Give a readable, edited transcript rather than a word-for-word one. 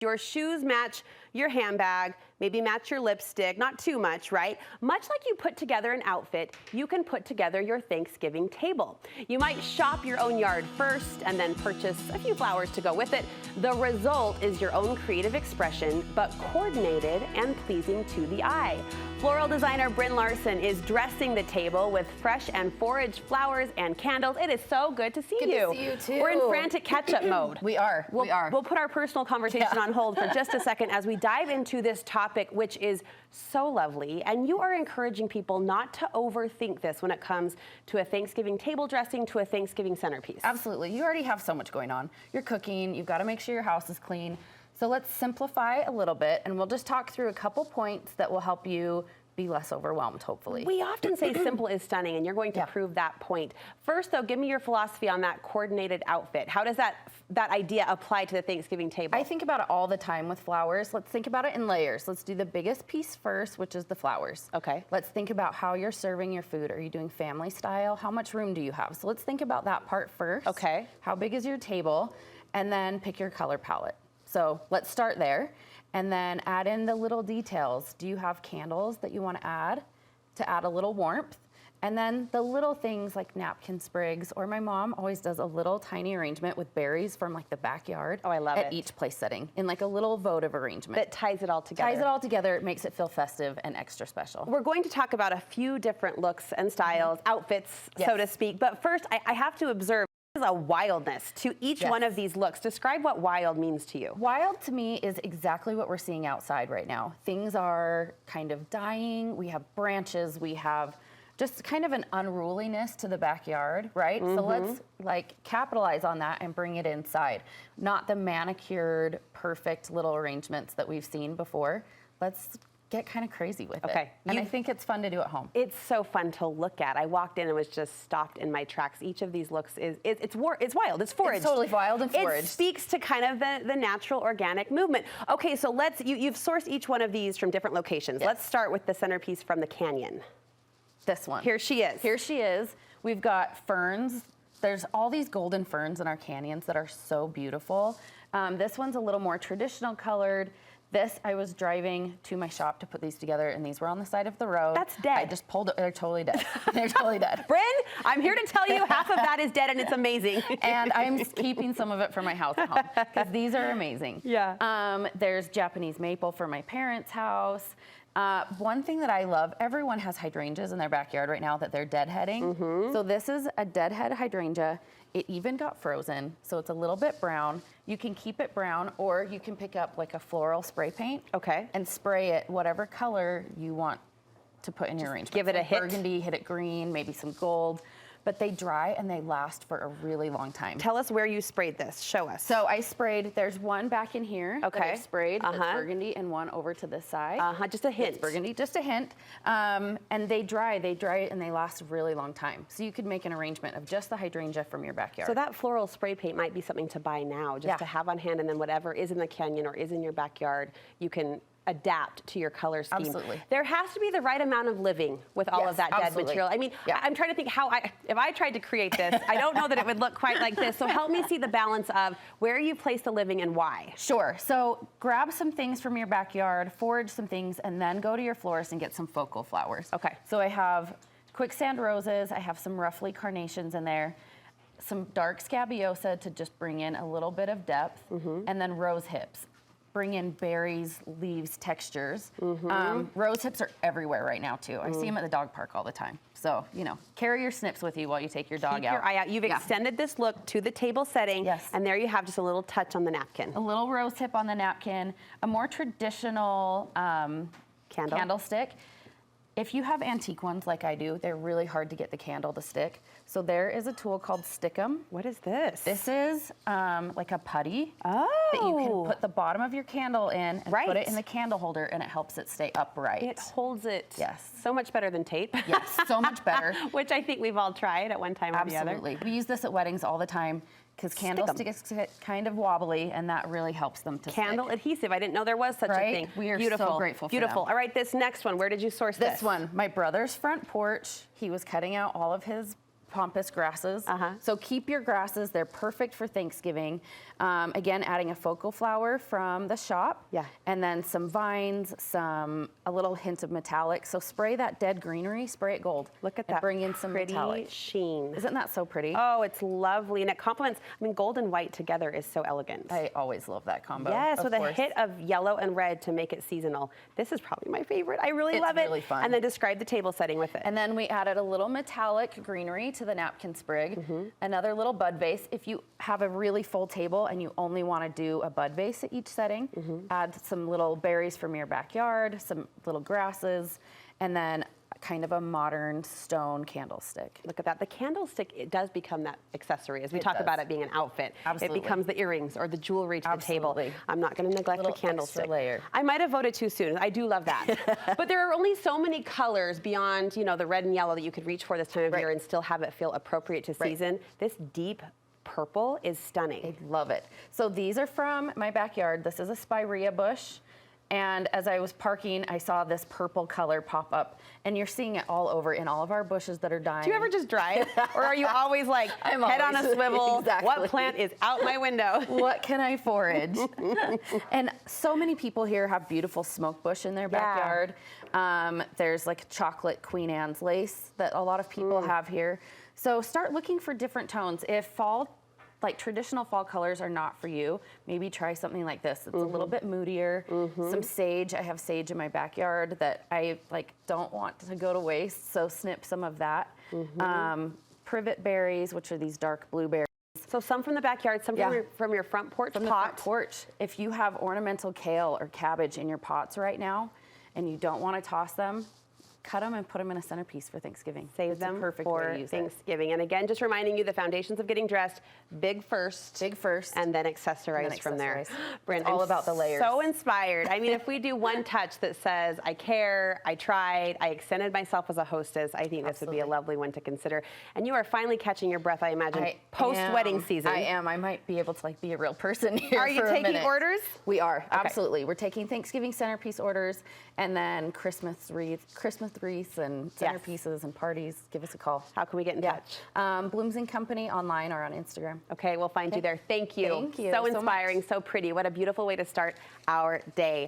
Your shoes match your handbag, maybe match your lipstick, not too much, right? Much like you put together an outfit, you can put together your Thanksgiving table. You might shop your own yard first and then purchase a few flowers to go with it. The result is your own creative expression, but coordinated and pleasing to the eye. Floral designer Brynn Larsen is dressing the table with fresh and foraged flowers and candles. It is so good to see you. Good to see you too. We're in frantic catch-up mode. We are. We'll put our personal conversation on hold for just a second as we dive into this topic, which is so lovely. And you are encouraging people not to overthink this when it comes to a Thanksgiving table dressing, to a Thanksgiving centerpiece. Absolutely. You already have so much going on. You're cooking. You've got to make sure your house is clean. So let's simplify a little bit, and we'll just talk through a couple points that will help you be less overwhelmed, hopefully. We often say simple is stunning, and you're going to prove that point. First, though, give me your philosophy on that coordinated outfit. How does that idea apply to the Thanksgiving table? I think about it all the time with flowers. Let's think about it in layers. Let's do the biggest piece first, which is the flowers. Okay. Let's think about how you're serving your food. Are you doing family style? How much room do you have? So let's think about that part first. Okay. How big is your table? And then pick your color palette. So let's start there and then add in the little details. Do you have candles that you want to add a little warmth? And then the little things like napkin sprigs, or my mom always does a little tiny arrangement with berries from like the backyard. Oh, I love it. At each place setting in like a little votive arrangement. That ties it all together. Ties it all together, it makes it feel festive and extra special. We're going to talk about a few different looks and styles, outfits, so to speak. But first, I have to observe, there's a wildness to each one of these looks. Describe what wild means to you. Wild to me is exactly what we're seeing outside right now. Things are kind of dying. We have branches. We have just kind of an unruliness to the backyard, right? So let's like capitalize on that and bring it inside. Not the manicured, perfect little arrangements that we've seen before. Let's get kind of crazy with it. And I think it's fun to do at home. It's so fun to look at. I walked in and was just stopped in my tracks. Each of these looks it's wild, it's foraged. It's totally wild and foraged. It speaks to kind of the natural organic movement. Okay, so you've sourced each one of these from different locations. Let's start with the centerpiece from the canyon. This one. Here she is. Here she is. We've got ferns. There's all these golden ferns in our canyons that are so beautiful. This one's a little more traditional colored. This, I was driving to my shop to put these together, and these were on the side of the road. That's dead. I just pulled it. They're totally dead. They're totally dead. Brynn, I'm here to tell you half of that is dead, and it's amazing. And I'm keeping some of it for my house at home, because these are amazing. Yeah. There's Japanese maple for my parents' house. One thing that I love, everyone has hydrangeas in their backyard right now that they're deadheading. So this is a deadhead hydrangea. It even got frozen, so it's a little bit brown. You can keep it brown, or you can pick up like a floral spray paint and spray it whatever color you want to put in your arrangement. Give it a hit. Burgundy, hit it green, maybe some gold. But they dry and they last for a really long time. Tell us where you sprayed this. Show us. So I sprayed, there's one back in here that I sprayed, that's burgundy, and one over to this side. Just a hint. It's burgundy, just a hint. And they dry, and they last a really long time. So you could make an arrangement of just the hydrangea from your backyard. So that floral spray paint might be something to buy now, just to have on hand, and then whatever is in the canyon or is in your backyard, you can adapt to your color scheme. Absolutely. There has to be the right amount of living with all of that dead material. I mean, I'm trying to think if I tried to create this, I don't know that it would look quite like this. So help me see the balance of where you place the living and why. Sure. So grab some things from your backyard, forage some things, and then go to your florist and get some focal flowers. Okay. So I have quicksand roses. I have some roughly carnations in there. Some dark scabiosa to just bring in a little bit of depth, and then rose hips. Bring in berries, leaves, textures. Rose hips are everywhere right now too. I see them at the dog park all the time. So, you know, carry your snips with you while you take your dog out. Keep your eye out. You've extended this look to the table setting, and there you have just a little touch on the napkin. A little rose hip on the napkin, a more traditional candlestick. If you have antique ones like I do, they're really hard to get the candle to stick. So there is a tool called Stickum. What is this? This is like a putty that you can put the bottom of your candle in and put it in the candle holder, and it helps it stay upright. It holds it Yes. so much better than tape. Yes, so much better. Which I think we've all tried at one time or the other. Absolutely. We use this at weddings all the time because candlesticks get kind of wobbly, and that really helps them to Candle stick. adhesive. I didn't know there was such a thing. We are Beautiful. so grateful for Beautiful. them. All right, this next one, where did you source this? This one, my brother's front porch. He was cutting out all of his pampas grasses. So keep your grasses, they're perfect for Thanksgiving. Again, adding a focal flower from the shop. Yeah. And then some vines, a little hint of metallic. So spray that dead greenery, spray it gold. Look at and that bring in some pretty metallic sheen. Isn't that so pretty? Oh, it's lovely, and it complements, I mean, gold and white together is so elegant. I always love that combo. Yes, with a hit of yellow and red to make it seasonal. This is probably my favorite. I really love it. It's really fun. And then describe the table setting with it. And then we added a little metallic greenery to the napkin sprig, another little bud vase. If you have a really full table and you only want to do a bud vase at each setting, add some little berries from your backyard, some little grasses, and then kind of a modern stone candlestick. Look at that. The candlestick, it does become that accessory as we talk about it being an outfit. Absolutely. It becomes the earrings or the jewelry to the table. I'm not going to neglect the candlestick. Extra layer. I might have voted too soon. I do love that. But there are only so many colors beyond, you know, the red and yellow that you could reach for this time of year and still have it feel appropriate to season. This deep purple is stunning. I love it. So these are from my backyard. This is a spirea bush. And as I was parking, I saw this purple color pop up. And you're seeing it all over in all of our bushes that are dying. Do you ever just drive? Or are you always like, head on a swivel, Exactly. What plant is out my window? What can I forage? And so many people here have beautiful smoke bush in their backyard. There's like chocolate Queen Anne's lace that a lot of people have here. So start looking for different tones. If fall, like traditional fall colors are not for you, maybe try something like this. It's a little bit moodier. Some sage. I have sage in my backyard that I don't want to go to waste, so snip some of that. Privet berries, which are these dark blueberries. So some from the backyard, some from your front porch From the front porch. If you have ornamental kale or cabbage in your pots right now and you don't want to toss them, cut them and put them in a centerpiece for Thanksgiving. Save them perfect for Thanksgiving. And again, just reminding you the foundations of getting dressed, big first. Big first. And then accessorize from there. Brynn, all about the layers. So inspired. I mean, if we do one touch that says, I care, I tried, I extended myself as a hostess, I think this would be a lovely one to consider. And you are finally catching your breath, I imagine, post-wedding season. I am. I might be able to be a real person here. Are you taking orders? We are, absolutely. We're taking Thanksgiving centerpiece orders and then Christmas wreaths and centerpieces and parties. Give us a call. How can we get in touch? Blooms and Company online or on Instagram. Okay, we'll find you there. Thank you. Thank you So inspiring, much. so pretty. What a beautiful way to start our day.